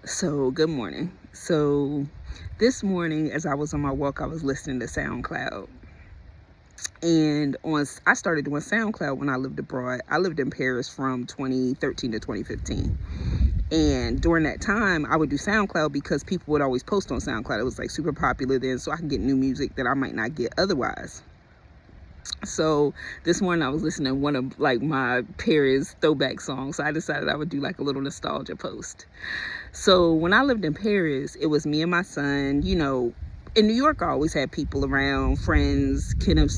So, good morning. So, this morning, as I was on my walk, I was listening to SoundCloud. And I started doing SoundCloud when I lived abroad. I lived in Paris from 2013 to 2015. And during that time, I would do SoundCloud because people would always post on SoundCloud. It was like super popular then, so I could get new music that I might not get otherwise. So this morning I was listening to one of like my Paris throwback songs. So I decided I would do like a little nostalgia post. So when I lived in Paris, it was me and my son. In New York, I always had people around, friends, kind of,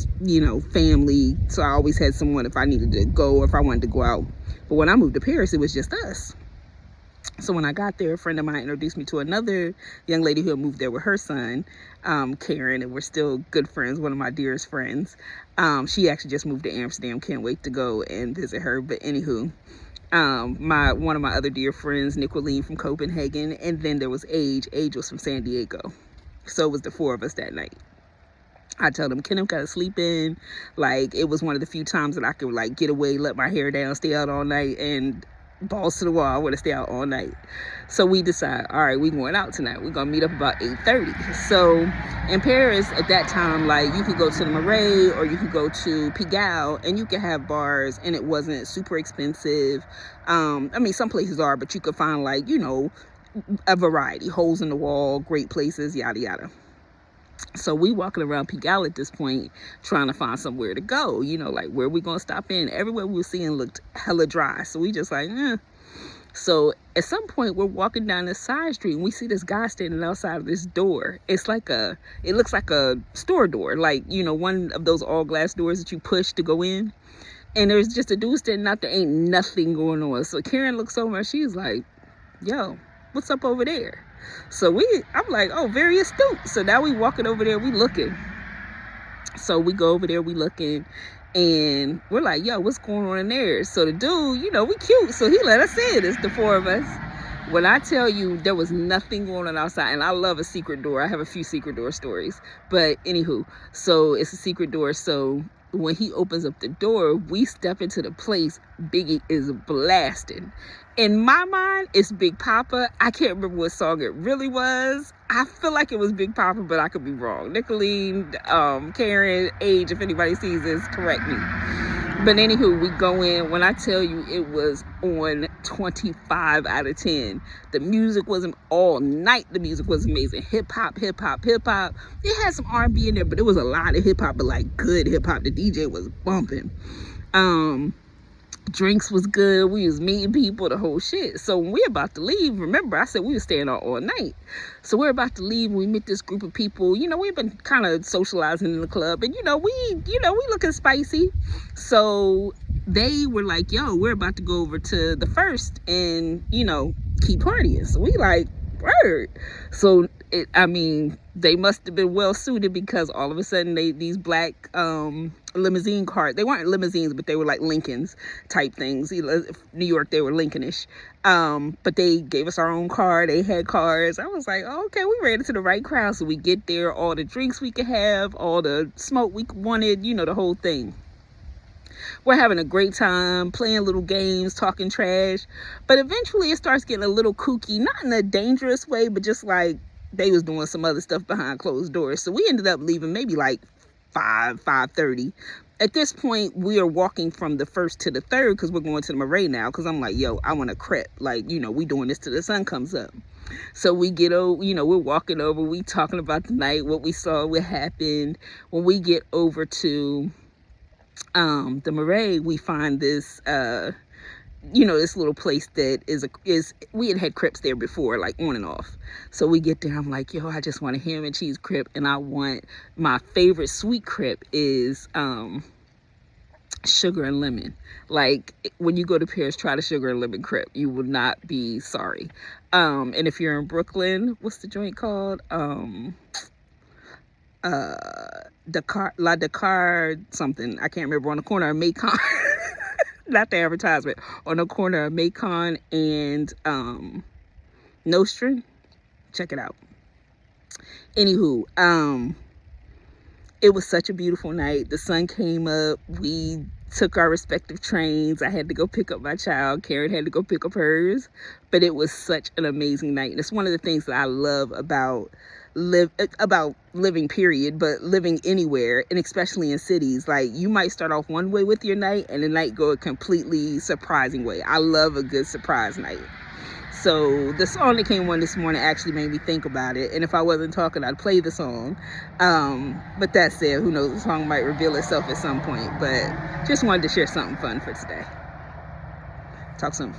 family. So I always had someone if I needed to go or if I wanted to go out. But when I moved to Paris, it was just us. So when I got there, a friend of mine introduced me to another young lady who had moved there with her son, Karen, and we're still good friends, one of my dearest friends. She actually just moved to Amsterdam. Can't wait to go and visit her. But anywho, one of my other dear friends, Nicoline from Copenhagen, and then there was Age. Age was from San Diego. So it was the four of us that night. I told him, Kenneth gotta sleep in. Like, it was one of the few times that I could like get away, let my hair down, stay out all night, and balls to the wall. I want to stay out all night. So we decide, all right, we going out tonight. We're gonna meet up about 8:30. So in Paris at that time, like, you could go to the Marais or you could go to Pigalle and you could have bars and it wasn't super expensive. Some places are, but you could find like, a variety, holes in the wall, great places, yada yada. So we walking around Pigalle at this point trying to find somewhere to go, like where we gonna stop in. Everywhere we were seeing looked hella dry, so we just like, So at some point we're walking down this side street and we see this guy standing outside of this door. It looks like a store door, like, one of those all glass doors that you push to go in. And there's just a dude standing out there, ain't nothing going on. So Karen looks over and she's like, yo, what's up over there? So I'm like, oh, very astute. So now we walking over there, we looking. So we go over there, we looking, and we're like, yo, what's going on in there? So the dude, we cute, so he let us in. It's the four of us. When I tell you there was nothing going on outside, and I love a secret door. I have a few secret door stories. But anywho, so it's a secret door. So when he opens up the door, we step into the place. Biggie is blasting. In my mind, it's Big Papa. I can't remember what song it really was. I feel like it was Big Papa, but I could be wrong. Nicoline, Karen, Age, if anybody sees this, correct me. But anywho, we go in. When I tell you it was on 25 out of 10. The music wasn't all night. The music was amazing. Hip hop, hip hop, hip hop. It had some R&B in there, but it was a lot of hip hop, but like good hip hop. The DJ was bumping. Drinks was good. We was meeting people, the whole shit. So when we're about to leave, remember I said we were staying out all night. So we're about to leave. We meet this group of people. We've been kind of socializing in the club, and we looking spicy. So they were like, yo, we're about to go over to the First and keep partying. So we like, word. So they must have been well suited because all of a sudden these black limousine cars, they weren't limousines, but they were like Lincolns type things. New York, they were Lincolnish. But they gave us our own car. They had cars. I was like, oh, okay, we ran into the right crowd. So we get there, all the drinks we could have, all the smoke we wanted, the whole thing. We're having a great time, playing little games, talking trash. But eventually it starts getting a little kooky, not in a dangerous way, but just like they was doing some other stuff behind closed doors. So we ended up leaving maybe like 5:30. At this point, we are walking from the First to the Third because we're going to the Marais now. Because I'm like, yo, I want a crepe. Like, we doing this till the sun comes up. So we get over, we're walking over. We talking about the night, what we saw, what happened. When we get over to the Marais, we find this this little place that is we had crepes there before, like on and off. So we get there, I'm like, yo, I just want a ham and cheese crepe, and I want my favorite sweet crepe is sugar and lemon. Like, when you go to Paris, try the sugar and lemon crepe. You will not be sorry. And if you're in Brooklyn, what's the joint called? Dakar something, I can't remember, on the corner of Macon. Not the advertisement, on the corner of Macon and Nostrand. Check it out. Anywho, it was such a beautiful night. The sun came up. We took our respective trains. I had to go pick up my child. Karen had to go pick up hers. But it was such an amazing night. And it's one of the things that I love about living, period, but living anywhere, and especially in cities. Like, you might start off one way with your night and the night go a completely surprising way. I love a good surprise night. So the song that came on this morning actually made me think about it. And if I wasn't talking, I'd play the song. But that said, who knows, the song might reveal itself at some point. But just wanted to share something fun for today. Talk soon.